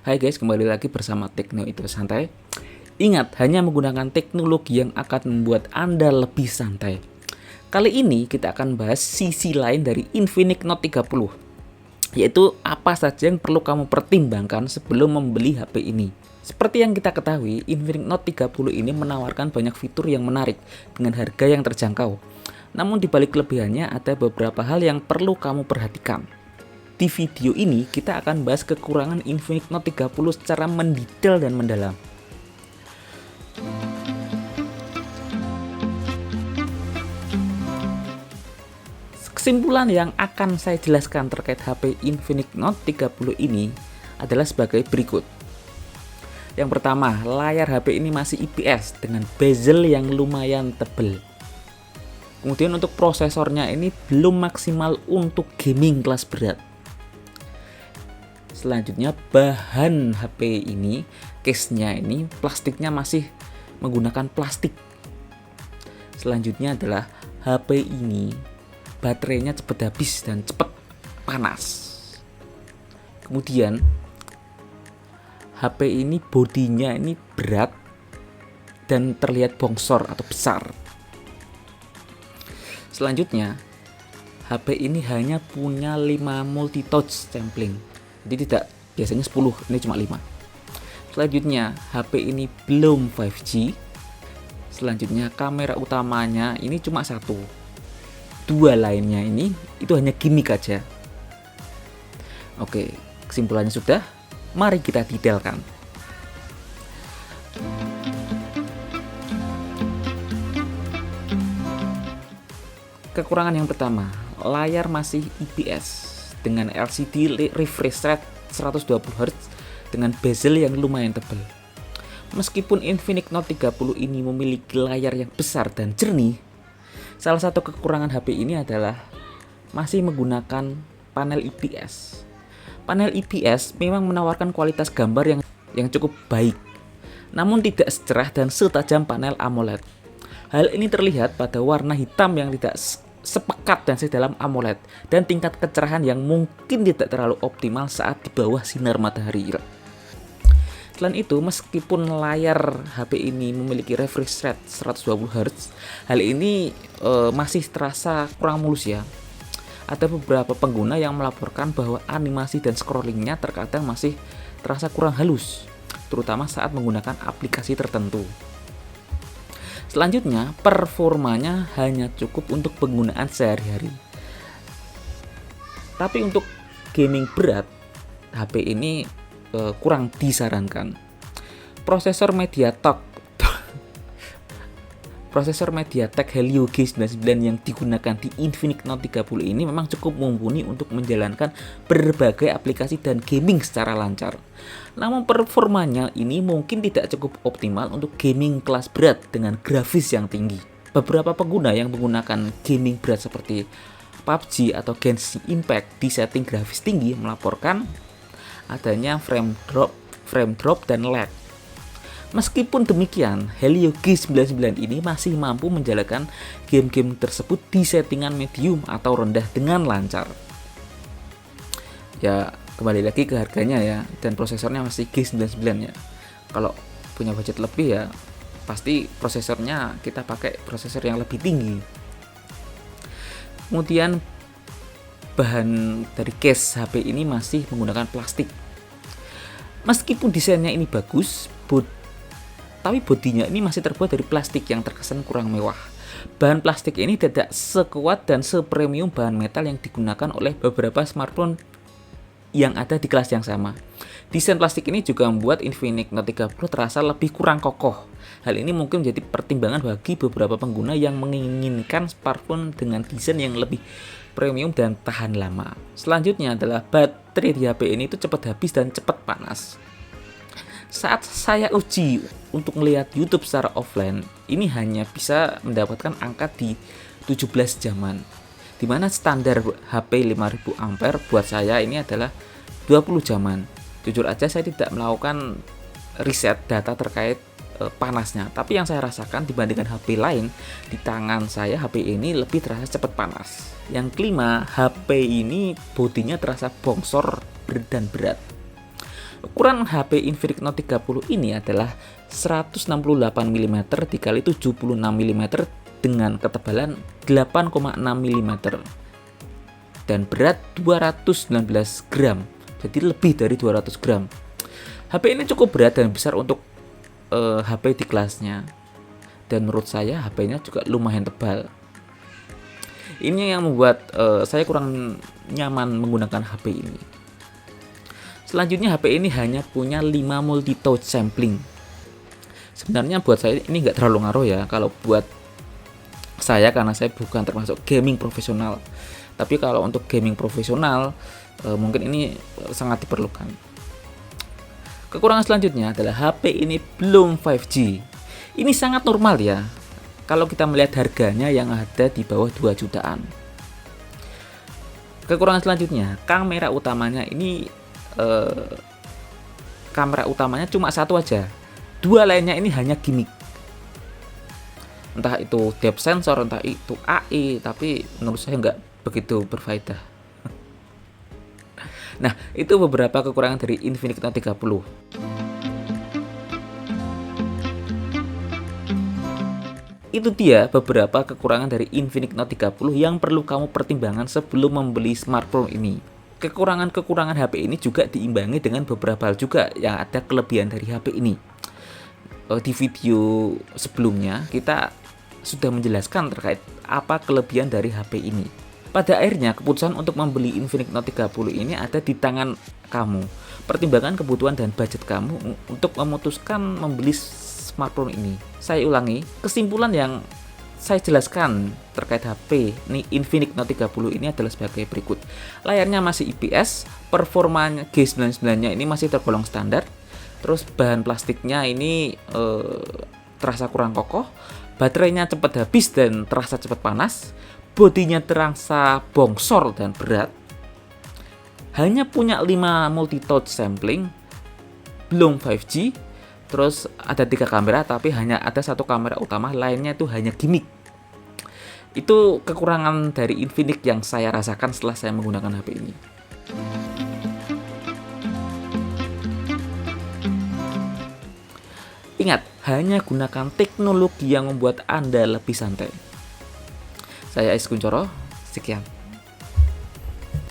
Hai guys, kembali lagi bersama Tekno Itu Santai. Ingat, hanya menggunakan teknologi yang akan membuat Anda lebih santai. Kali ini kita akan bahas sisi lain dari Infinix Note 30, yaitu apa saja yang perlu kamu pertimbangkan sebelum membeli HP ini. Seperti yang kita ketahui, Infinix Note 30 ini menawarkan banyak fitur yang menarik dengan harga yang terjangkau. Namun di balik kelebihannya ada beberapa hal yang perlu kamu perhatikan. Di video ini kita akan bahas kekurangan Infinix Note 30 secara mendetail dan mendalam. Kesimpulan yang akan saya jelaskan terkait HP Infinix Note 30 ini adalah sebagai berikut. Yang pertama, layar HP ini masih IPS dengan bezel yang lumayan tebal. Kemudian untuk prosesornya ini belum maksimal untuk gaming kelas berat. Selanjutnya, bahan HP ini, case-nya ini, plastiknya masih menggunakan plastik. Selanjutnya adalah HP ini baterainya cepat habis dan cepat panas. Kemudian HP ini bodinya ini berat dan terlihat bongsor atau besar. Selanjutnya, HP ini hanya punya 5 multi-touch sampling. Jadi tidak biasanya 10, ini cuma 5. Selanjutnya, HP ini belum 5G. Selanjutnya, kamera utamanya ini cuma 1. 2 lainnya ini itu hanya gimmick aja. Oke, kesimpulannya sudah. Mari kita detailkan. Kekurangan yang pertama, layar masih IPS dengan LCD refresh rate 120Hz dengan bezel yang lumayan tebal. Meskipun Infinix Note 30 ini memiliki layar yang besar dan jernih, salah satu kekurangan HP ini adalah masih menggunakan panel IPS. Panel IPS memang menawarkan kualitas gambar yang cukup baik, namun tidak secerah dan setajam panel AMOLED. Hal ini terlihat pada warna hitam yang tidak sepekat dan sedalam AMOLED dan tingkat kecerahan yang mungkin tidak terlalu optimal saat di bawah sinar matahari. Selain itu, meskipun layar HP ini memiliki refresh rate 120Hz, hal ini masih terasa kurang mulus ya. Ada beberapa pengguna yang melaporkan bahwa animasi dan scrollingnya terkadang masih terasa kurang halus, terutama saat menggunakan aplikasi tertentu. Selanjutnya, performanya hanya cukup untuk penggunaan sehari-hari. Tapi untuk gaming berat, HP ini kurang disarankan. Prosesor MediaTek Helio G99 yang digunakan di Infinix Note 30 ini memang cukup mumpuni untuk menjalankan berbagai aplikasi dan gaming secara lancar. Namun performanya ini mungkin tidak cukup optimal untuk gaming kelas berat dengan grafis yang tinggi. Beberapa pengguna yang menggunakan gaming berat seperti PUBG atau Genshin Impact di setting grafis tinggi melaporkan adanya frame drop dan lag. Meskipun demikian, Helio G99 ini masih mampu menjalankan game-game tersebut di settingan medium atau rendah dengan lancar. Ya, kembali lagi ke harganya ya, dan prosesornya masih G99 ya. Kalau punya budget lebih ya, pasti prosesornya kita pakai prosesor yang lebih tinggi. Kemudian bahan dari case HP ini masih menggunakan plastik. Meskipun desainnya ini bagus, tapi bodinya ini masih terbuat dari plastik yang terkesan kurang mewah. Bahan plastik ini tidak sekuat dan sepremium bahan metal yang digunakan oleh beberapa smartphone yang ada di kelas yang sama. Desain plastik ini juga membuat Infinix Note 30 terasa lebih kurang kokoh. Hal ini mungkin menjadi pertimbangan bagi beberapa pengguna yang menginginkan smartphone dengan desain yang lebih premium dan tahan lama. Selanjutnya adalah baterai di HP ini itu cepat habis dan cepat panas. Saat saya uji untuk melihat YouTube secara offline, ini hanya bisa mendapatkan angka di 17 jaman. Dimana standar HP 5000 ampere buat saya ini adalah 20 jaman. Jujur aja saya tidak melakukan riset data terkait panasnya, tapi yang saya rasakan dibandingkan HP lain di tangan saya, HP ini lebih terasa cepat panas. Yang kelima, HP ini bodinya terasa bongsor dan berat. Ukuran HP Infinix Note 30 ini adalah 168 mm dikali 76 mm dengan ketebalan 8,6 mm dan berat 219 gram. Jadi lebih dari 200 gram. HP ini cukup berat dan besar untuk HP di kelasnya. Dan menurut saya HP-nya juga lumayan tebal. Ini yang membuat saya kurang nyaman menggunakan HP ini. Selanjutnya HP ini hanya punya 5 multi-touch sampling. Sebenarnya buat saya ini nggak terlalu ngaruh ya. Kalau buat saya, karena saya bukan termasuk gaming profesional. Tapi kalau untuk gaming profesional mungkin ini sangat diperlukan. Kekurangan selanjutnya adalah HP ini belum 5G. Ini sangat normal ya kalau kita melihat harganya yang ada di bawah 2 jutaan. Kekurangan selanjutnya, kamera utamanya ini kamera utamanya cuma satu aja. Dua lainnya ini hanya gimmick. Entah itu depth sensor, entah itu AI, tapi menurut saya nggak begitu berfaedah. Nah, itu beberapa kekurangan dari Infinix Note 30. Itu dia beberapa kekurangan dari Infinix Note 30 yang perlu kamu pertimbangkan sebelum membeli smartphone ini. Kekurangan-kekurangan HP ini juga diimbangi dengan beberapa hal juga yang ada kelebihan dari HP ini. Di video sebelumnya kita sudah menjelaskan terkait apa kelebihan dari HP ini. Pada akhirnya keputusan untuk membeli Infinix Note 30 ini ada di tangan kamu. Pertimbangkan kebutuhan dan budget kamu untuk memutuskan membeli smartphone ini. Saya ulangi, kesimpulan yang saya jelaskan terkait HP ini Infinix Note 30 ini adalah sebagai berikut. Layarnya masih IPS, performanya G99-nya ini masih tergolong standar. Terus bahan plastiknya ini terasa kurang kokoh, baterainya cepat habis dan terasa cepat panas, bodinya terasa bongsor dan berat. Hanya punya 5 multi-touch sampling, belum 5G. Terus ada 3 kamera tapi hanya ada 1 kamera utama, lainnya itu hanya gimmick. Itu kekurangan dari Infinix yang saya rasakan setelah saya menggunakan HP ini. Ingat, hanya gunakan teknologi yang membuat Anda lebih santai. Saya Ais Kuncoro, sekian.